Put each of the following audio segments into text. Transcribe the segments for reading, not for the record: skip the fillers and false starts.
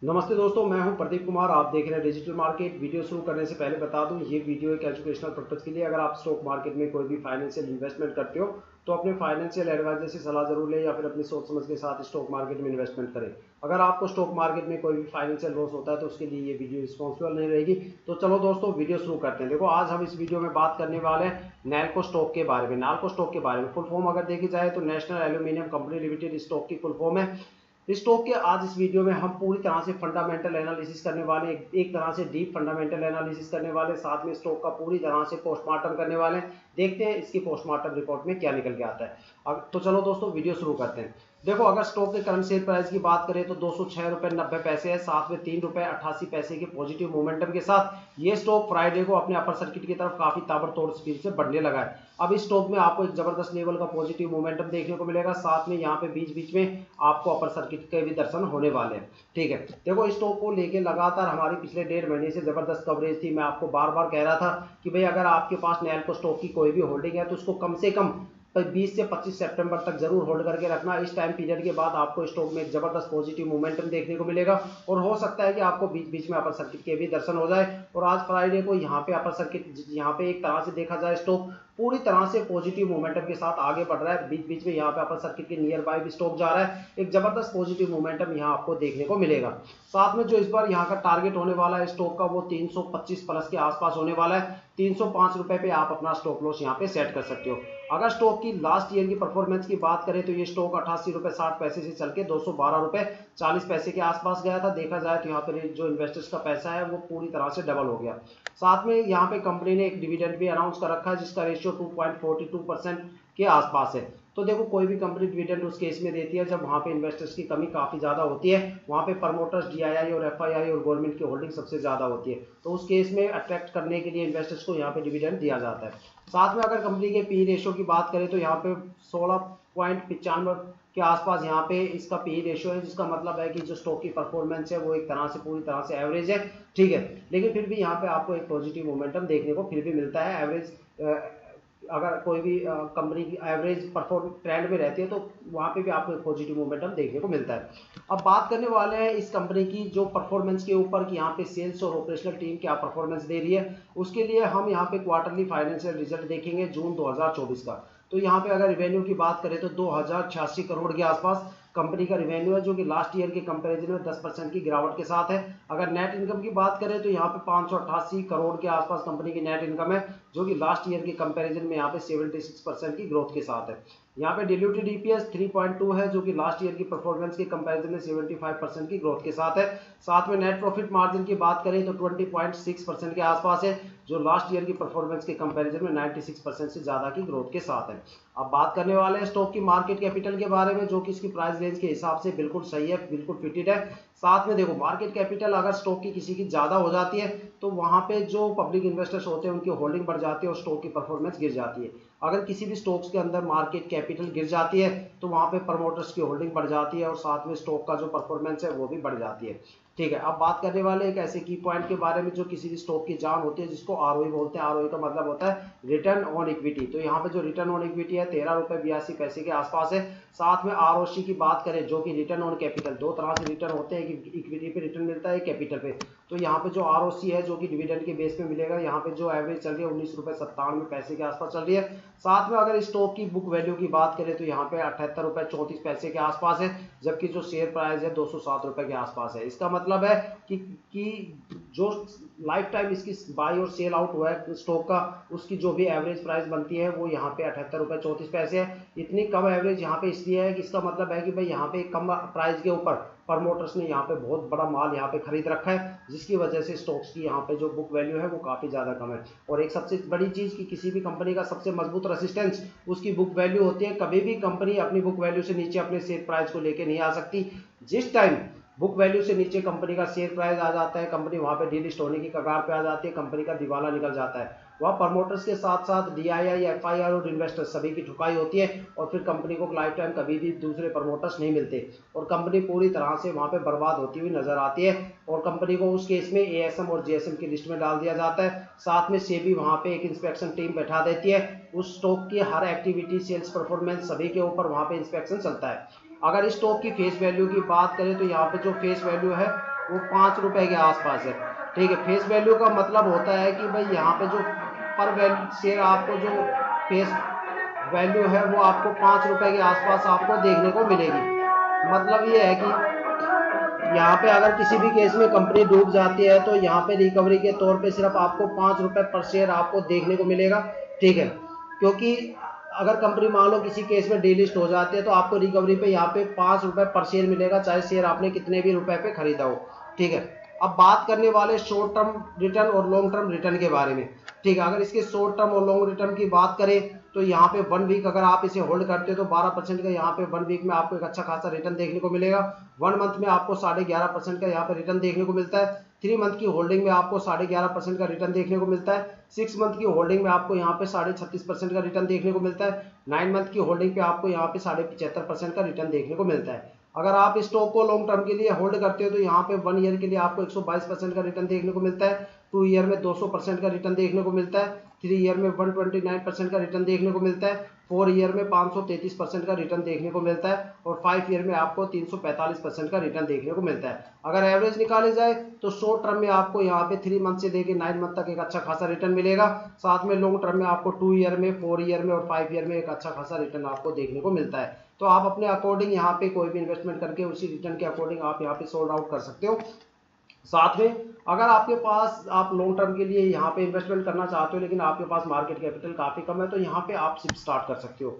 नमस्ते दोस्तों, मैं हूं प्रदीप कुमार। आप देख रहे हैं डिजिटल मार्केट। वीडियो शुरू करने से पहले बता दूं, ये वीडियो एक एजुकेशनल पर्पज़ के लिए। अगर आप स्टॉक मार्केट में कोई भी फाइनेंशियल इन्वेस्टमेंट करते हो तो अपने फाइनेंशियल एडवाइजर से सलाह जरूर लें या फिर अपनी सोच समझ के साथ स्टॉक मार्केट में इन्वेस्टमेंट करें। अगर आपको स्टॉक मार्केट में कोई भी फाइनेंशियल लॉस होता है तो उसके लिए ये वीडियो रिस्पॉन्सिबल नहीं रहेगी। तो चलो दोस्तों, वीडियो शुरू करते हैं। देखो, आज हम इस वीडियो में बात करने वाले हैं नैल्को स्टॉक के बारे में। नाल्को स्टॉक के बारे में फुल फॉर्म अगर देखी जाए तो national aluminium company limited stock की फुल फॉर्म है। स्टॉक के आज इस वीडियो में हम पूरी तरह से फंडामेंटल एनालिसिस करने वाले, एक तरह से डीप फंडामेंटल एनालिसिस करने वाले, साथ में स्टॉक का पूरी तरह से पोस्टमार्टम करने वाले हैं। देखते हैं इसकी पोस्टमार्टम रिपोर्ट में क्या निकल के आता है। अब तो चलो दोस्तों, वीडियो शुरू करते हैं। देखो, अगर स्टॉक के करंट शेयर प्राइस की बात करें तो 206.90 है। साथ में 3 रुपये 88 पैसे के पॉजिटिव मोमेंटम के साथ ये स्टॉक फ्राइडे को अपने अपर सर्किट की तरफ काफी ताबड़तोड़ स्पीड से बढ़ने लगा है। अब इस स्टॉक में आपको एक जबरदस्त लेवल का पॉजिटिव मोमेंटम देखने को मिलेगा। साथ में यहाँ पे बीच बीच में आपको अपर सर्किट के भी दर्शन होने वाले हैं। ठीक है, देखो, इस स्टॉक को लेके लगातार हमारी पिछले 1.5 महीने से जबरदस्त कवरेज थी। मैं आपको बार बार कह रहा था कि भाई, अगर आपके पास नैल्को स्टॉक की कोई भी होल्डिंग है तो उसको कम से कम 20 से 25 सितंबर तक जरूर होल्ड करके रखना। इस टाइम पीरियड के बाद आपको स्टॉक में एक जबरदस्त पॉजिटिव मोमेंटम देखने को मिलेगा और हो सकता है कि आपको बीच बीच में अपर सर्किट के भी दर्शन हो जाए। और आज फ्राइडे को यहाँ पे अपर सर्किट, यहाँ पे एक तरह से देखा जाए स्टॉक पूरी तरह से पॉजिटिव मोमेंटम के साथ आगे बढ़ रहा है। बीच बीच में यहाँ पे अपर सर्किट के नियर बाय भी स्टॉक जा रहा है। एक जबरदस्त पॉजिटिव मोमेंटम यहाँ आपको देखने को मिलेगा। साथ में जो इस बार यहाँ का टारगेट होने वाला है स्टॉक का, वो 325 प्लस के आसपास होने वाला है। 305 रुपए पे आप अपना स्टॉप लॉस यहाँ पे सेट कर सकते हो। अगर स्टॉक की लास्ट ईयर की परफॉर्मेंस की बात करें तो ये स्टॉक 88 रुपए 60 पैसे से चल के 212 रुपए 40 पैसे के आसपास गया था। देखा जाए तो यहाँ पे जो इन्वेस्टर्स का पैसा है वो पूरी तरह से डबल हो गया। साथ में यहाँ पे कंपनी ने एक डिविडेंड भी अनाउंस कर रखा है जिसका रेशियो 2.42% के आसपास है। तो देखो, कोई भी कंपनी डिविडेंड उस केस में देती है जब वहाँ पे इन्वेस्टर्स की कमी काफ़ी ज़्यादा होती है। वहाँ पे प्रमोटर्स, डीआईआई और एफआईआई और गवर्नमेंट की होल्डिंग सबसे ज़्यादा होती है। तो उस केस में अट्रैक्ट करने के लिए इन्वेस्टर्स को यहाँ पे डिविडेंड दिया जाता है। साथ में अगर कंपनी के पी रेशियो की बात करें तो यहाँ पे 16.95 के आसपास यहाँ पे इसका पी रेशियो है, जिसका मतलब है कि जो स्टॉक की परफॉर्मेंस है वो एक तरह से पूरी तरह से एवरेज है। ठीक है, लेकिन फिर भी यहाँ पे आपको एक पॉजिटिव मोमेंटम देखने को फिर भी मिलता है। एवरेज, अगर कोई भी कंपनी की एवरेज परफॉर्म ट्रेंड में रहती है तो वहाँ पे भी आपको एक पॉजिटिव मोमेंटम देखने को मिलता है। अब बात करने वाले हैं इस कंपनी की जो परफॉर्मेंस के ऊपर कि यहाँ पे सेल्स और ऑपरेशनल टीम क्या परफॉर्मेंस दे रही है। उसके लिए हम यहाँ पे क्वार्टरली फाइनेंशियल रिजल्ट देखेंगे जून 2024 का। तो यहाँ पे अगर रिवेन्यू की बात करें तो 2086 करोड़ के आसपास कंपनी का रिवेन्यू है, जो कि लास्ट ईयर के कंपैरिजन में 10% की गिरावट के साथ है। अगर नेट इनकम की बात करें तो यहाँ पे 588 करोड़ के आसपास कंपनी की नेट इनकम है, जो कि लास्ट ईयर के कंपैरिजन में यहाँ पे 76% की ग्रोथ के साथ है। यहाँ पे डिल्यूटेड ईपीएस 3.2 है, जो कि लास्ट ईयर की परफॉर्मेंस के कंपैरिजन में 75% की ग्रोथ के साथ है। साथ में नेट प्रॉफिट मार्जिन की बात करें तो 20.6% के आसपास है, जो लास्ट ईयर की परफॉर्मेंस के कंपैरिजन में 96% से ज़्यादा की ग्रोथ के साथ है। अब बात करने वाले हैं स्टॉक की मार्केट कैपिटल के बारे में, जो कि इसकी प्राइस रेंज के हिसाब से बिल्कुल सही है, बिल्कुल फिटेड है। साथ में देखो, मार्केट कैपिटल अगर स्टॉक की किसी की ज़्यादा हो जाती है तो वहाँ पे जो पब्लिक इन्वेस्टर्स होते हैं उनकी होल्डिंग बढ़ जाती है और स्टॉक की परफॉर्मेंस गिर जाती है। अगर किसी भी स्टॉक्स के अंदर मार्केट कैपिटल गिर जाती है तो वहाँ पे प्रमोटर्स की होल्डिंग बढ़ जाती है और साथ में स्टॉक का जो परफॉर्मेंस है वो भी बढ़ जाती है। ठीक है, अब बात करने वाले एक ऐसे की पॉइंट के बारे में जो किसी भी स्टॉक की जान होती है, जिसको आरओई बोलते हैं। आरओई का मतलब होता है रिटर्न ऑन इक्विटी। तो यहाँ पे जो रिटर्न ऑन इक्विटी है 13 रुपये 82 पैसे के आसपास है। साथ में आरओसी की बात करें, जो कि रिटर्न ऑन कैपिटल, दो तरह से रिटर्न होते हैं कि इक्विटी पे रिटर्न मिलता है, कैपिटल पे। तो यहाँ पे जो आरओसी है, जो कि डिविडेंड के बेस पे मिलेगा, यहाँ पे जो एवरेज चल रही है 19 रुपये 97 पैसे के आसपास चल रही है। साथ में अगर स्टॉक की बुक वैल्यू की बात करें तो यहाँ पे 78 रुपये 34 पैसे के आसपास है, जबकि जो शेयर प्राइस है 207 रुपये के आसपास है। इसका मतलब है कि जो लाइफ टाइम इसकी बाई और सेल आउट हुआ है स्टॉक का, उसकी जो भी एवरेज प्राइस बनती है वो यहाँ पे 78 रुपये 34 पैसे है। इतनी कम एवरेज यहाँ पे इसलिए है कि इसका मतलब है कि भाई यहाँ पे कम प्राइस के ऊपर प्रमोटर्स ने यहाँ पे बहुत बड़ा माल यहाँ पे खरीद रखा है, जिसकी वजह से स्टॉक्स की यहाँ पे जो बुक वैल्यू है वो काफ़ी ज़्यादा कम है। और एक सबसे बड़ी चीज़ कि किसी भी कंपनी का सबसे मजबूत रेसिस्टेंस उसकी बुक वैल्यू होती है। कभी भी कंपनी अपनी बुक वैल्यू से नीचे अपने शेयर प्राइस को लेके नहीं आ सकती। जिस टाइम बुक वैल्यू से नीचे कंपनी का शेयर प्राइस आ जाता है, कंपनी वहां पे डीलिस्ट होने की कगार पे आ जाती है, कंपनी का दिवाला निकल जाता है। वह प्रमोटर्स के साथ साथ डीआईआई, एफआईआई और इन्वेस्टर्स सभी की ठुकाई होती है और फिर कंपनी को लाइफ टाइम कभी भी दूसरे प्रमोटर्स नहीं मिलते और कंपनी पूरी तरह से वहां पे बर्बाद होती हुई नजर आती है। और कंपनी को उस केस में एएसएम और जेएसएम की लिस्ट में डाल दिया जाता है। साथ में सेबी वहां पे एक इंस्पेक्शन टीम बैठा देती है। उस स्टॉक की हर एक्टिविटी, सेल्स परफॉर्मेंस, सभी के ऊपर वहां पे इंस्पेक्शन चलता है। अगर इस स्टॉक की फेस वैल्यू की बात करें तो यहाँ पे जो फेस वैल्यू है वो 5 रुपये के आसपास है। ठीक है, फेस वैल्यू का मतलब होता है कि भाई यहाँ पे जो पर शेयर आपको जो फेस वैल्यू है वो आपको 5 रुपये के आसपास आपको देखने को मिलेगी। मतलब ये है कि यहाँ पे अगर किसी भी केस में कंपनी डूब जाती है तो यहाँ पे रिकवरी के तौर पे सिर्फ आपको 5 रुपये पर शेयर आपको देखने को मिलेगा। ठीक है, क्योंकि अगर कंपनी मान लो किसी केस में डीलिस्ट हो जाती है तो आपको रिकवरी पे यहाँ पे 5 रुपये पर शेयर मिलेगा, चाहे शेयर आपने कितने भी रुपए पे खरीदा हो। ठीक है, अब बात करने वाले शॉर्ट टर्म रिटर्न और लॉन्ग टर्म रिटर्न के बारे में। ठीक है, अगर इसके शॉर्ट टर्म और लॉन्ग रिटर्न की बात करें तो यहाँ पे 1 वीक अगर आप इसे होल्ड करते हो तो 12% का यहाँ पे 1 वीक में आपको एक अच्छा खासा रिटर्न देखने को मिलेगा। 1 मंथ में आपको 11.5% का यहाँ पे रिटर्न देखने को मिलता है। 3 मंथ की होल्डिंग में आपको 11.5% का रिटर्न देखने को मिलता है। 6 मंथ की होल्डिंग में आपको यहाँ पे 36.5% का रिटर्न देखने को मिलता है। 9 मंथ की होल्डिंग पे आपको यहाँ पे 75.5% का रिटर्न देखने को मिलता है। अगर आप स्टॉक को लॉन्ग टर्म के लिए होल्ड करते हो तो यहाँ पे 1 ईयर के लिए आपको 122% का रिटर्न देखने को मिलता है। 2 ईयर में 200% का रिटर्न देखने को मिलता है। 3 ईयर में 129% का रिटर्न देखने को मिलता है। 4 ईयर में 533% का रिटर्न देखने को मिलता है और 5 ईयर में आपको 345% का रिटर्न देखने को मिलता है। अगर एवरेज निकाले जाए तो शॉर्ट टर्म में आपको यहाँ पे 3 मंथ से लेके 9 मंथ तक एक अच्छा खासा रिटर्न मिलेगा। साथ में लॉन्ग टर्म में आपको 2 ईयर में, 4 ईयर में और 5 ईयर में एक अच्छा खासा रिटर्न आपको देखने को मिलता है। तो आप अपने अकॉर्डिंग यहाँ पे कोई भी इन्वेस्टमेंट करके उसी रिटर्न के अकॉर्डिंग आप यहाँ पे सोल्ड आउट कर सकते हो। साथ में अगर आपके पास आप लॉन्ग टर्म के लिए यहाँ पे इन्वेस्टमेंट करना चाहते हो लेकिन आपके पास मार्केट कैपिटल काफ़ी कम है तो यहाँ पे आप सिप स्टार्ट कर सकते हो।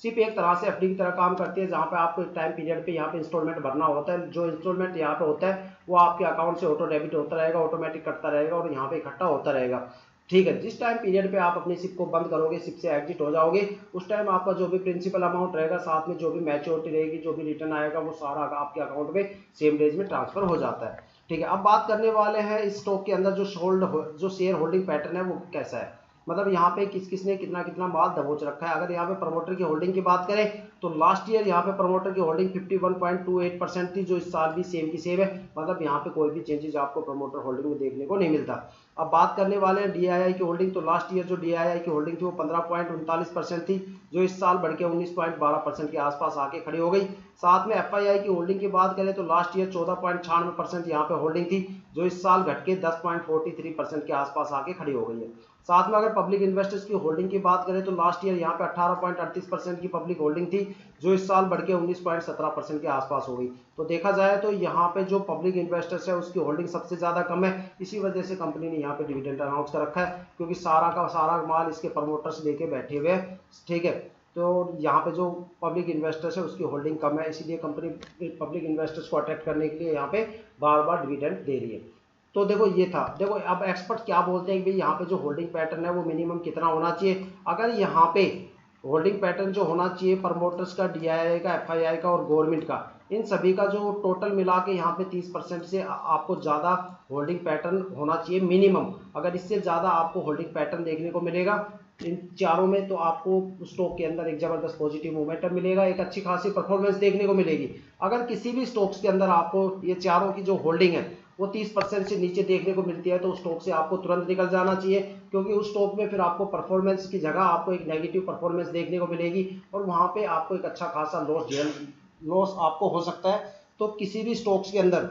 सिप एक तरह से एफडी की तरह काम करती है, जहाँ पे आपको एक टाइम पीरियड पे यहाँ पे इंस्टॉलमेंट भरना होता है। जो इंस्टॉलमेंट यहाँ पे होता है वो आपके अकाउंट से ऑटो डेबिट होता रहेगा, ऑटोमेटिक कटता रहेगा और यहाँ पे इकट्ठा होता रहेगा। ठीक है, जिस टाइम पीरियड पे आप अपनी सिप को बंद करोगे, सिप से एग्जिट हो जाओगे, उस टाइम आपका जो भी प्रिंसिपल अमाउंट रहेगा, साथ में जो भी मैच्योरिटी रहेगी, जो भी रिटर्न आएगा, वो सारा आपके अकाउंट में सेम डेज में ट्रांसफर हो जाता है। ठीक है, अब बात करने वाले हैं इस स्टॉक के अंदर जो शेयर होल्डिंग पैटर्न है वो कैसा है। मतलब यहाँ पे किस किस ने कितना कितना माल दबोच रखा है। अगर यहाँ पे प्रमोटर की होल्डिंग की बात करें तो लास्ट ईयर यहाँ पे प्रमोटर की होल्डिंग 51.28% थी, जो इस साल भी सेम की सेम है। मतलब यहाँ पे कोई भी चेंजेस आपको प्रमोटर होल्डिंग में देखने को नहीं मिलता। अब बात करने वाले हैं डीआईआई की होल्डिंग, तो लास्ट ईयर जो डीआईआई की होल्डिंग थी वो 15.39% थी, जो इस साल बढ़ के 19.12% के आसपास आके खड़ी हो गई। साथ में एफआईआई की होल्डिंग की बात करें तो लास्ट ईयर 14.96% यहाँ पे होल्डिंग थी, जो इस साल घट के 10.43% के आसपास आके खड़ी हो गई है। साथ में अगर पब्लिक इन्वेस्टर्स की होल्डिंग की बात करें तो लास्ट ईयर यहाँ पे 18.38% की पब्लिक होल्डिंग थी, जो इस साल बढ़ के 19.17% के आसपास हो गई। तो देखा जाए तो यहाँ पे जो पब्लिक इन्वेस्टर्स है उसकी होल्डिंग सबसे ज्यादा कम है। इसी वजह से कंपनी ने यहाँ पे डिविडेंड अनाउंस कर रखा है, क्योंकि सारा का सारा माल इसके प्रमोटर्स लेके बैठे हुए हैं। ठीक है, तो यहाँ पे जो पब्लिक इन्वेस्टर्स है उसकी होल्डिंग कम है, इसीलिए कंपनी पब्लिक इन्वेस्टर्स को अट्रैक्ट करने के लिए यहाँ पे बार बार डिविडेंड दे रही है। तो देखो ये था। देखो अब एक्सपर्ट क्या बोलते हैं कि भाई यहाँ पे जो होल्डिंग पैटर्न है वो मिनिमम कितना होना चाहिए। अगर यहाँ पे होल्डिंग पैटर्न जो होना चाहिए प्रमोटर्स का, डीआईआई का, एफआईआई का और गवर्नमेंट का, इन सभी का जो टोटल मिला के यहाँ पे 30% से आपको ज़्यादा होल्डिंग पैटर्न होना चाहिए मिनिमम। अगर इससे ज़्यादा आपको होल्डिंग पैटर्न देखने को मिलेगा इन चारों में तो आपको स्टॉक के अंदर एक जबरदस्त पॉजिटिव मोमेंटम मिलेगा, एक अच्छी खासी परफॉर्मेंस देखने को मिलेगी। अगर किसी भी स्टॉक्स के अंदर आपको ये चारों की जो होल्डिंग है वो 30% से नीचे देखने को मिलती है तो उस स्टॉक से आपको तुरंत निकल जाना चाहिए, क्योंकि उस स्टॉक में फिर आपको परफॉर्मेंस की जगह आपको एक नेगेटिव परफॉर्मेंस देखने को मिलेगी और वहां पे आपको एक अच्छा खासा लॉस आपको हो सकता है। तो किसी भी स्टॉक्स के अंदर,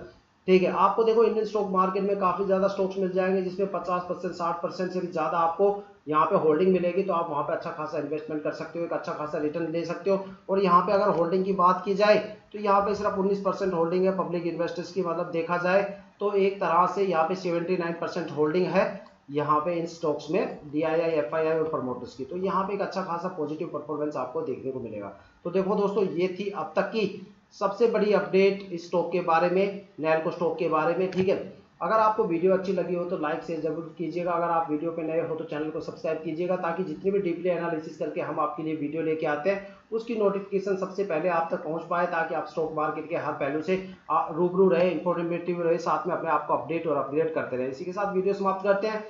ठीक है, आपको देखो इंडियन स्टॉक मार्केट में काफी ज्यादा स्टॉक्स मिल जाएंगे जिसमें 50%, 60% से भी ज्यादा आपको यहाँ पे होल्डिंग मिलेगी, तो आप वहाँ पे अच्छा खासा इन्वेस्टमेंट कर सकते हो, एक अच्छा खासा रिटर्न ले सकते हो। और यहाँ पे अगर होल्डिंग की बात की जाए तो यहाँ पे सिर्फ 19% होल्डिंग है पब्लिक इन्वेस्टर्स की। मतलब देखा जाए तो एक तरह से यहाँ पे 79% होल्डिंग है यहाँ पे इन स्टॉक्स में, डीआईआई, एफआईआई और प्रमोटर्स की। तो यहाँ पे एक अच्छा खासा पॉजिटिव परफॉर्मेंस आपको देखने को मिलेगा। तो देखो दोस्तों, ये थी अब तक की सबसे बड़ी अपडेट इस स्टॉक के बारे में, नैल्को स्टॉक के बारे में। ठीक है, अगर आपको वीडियो अच्छी लगी हो तो लाइक शेयर जरूर कीजिएगा। अगर आप वीडियो पे नए हो तो चैनल को सब्सक्राइब कीजिएगा, ताकि जितनी भी डीपली एनालिसिस करके हम आपके लिए वीडियो लेके आते हैं उसकी नोटिफिकेशन सबसे पहले आप तक पहुंच पाए, ताकि आप स्टॉक मार्केट के हर पहलू से रूबरू रहे, इंफॉर्मेटिव रहे, साथ में अपने आप को अपडेट और अपग्रेड करते रहे। इसी के साथ वीडियो समाप्त करते हैं।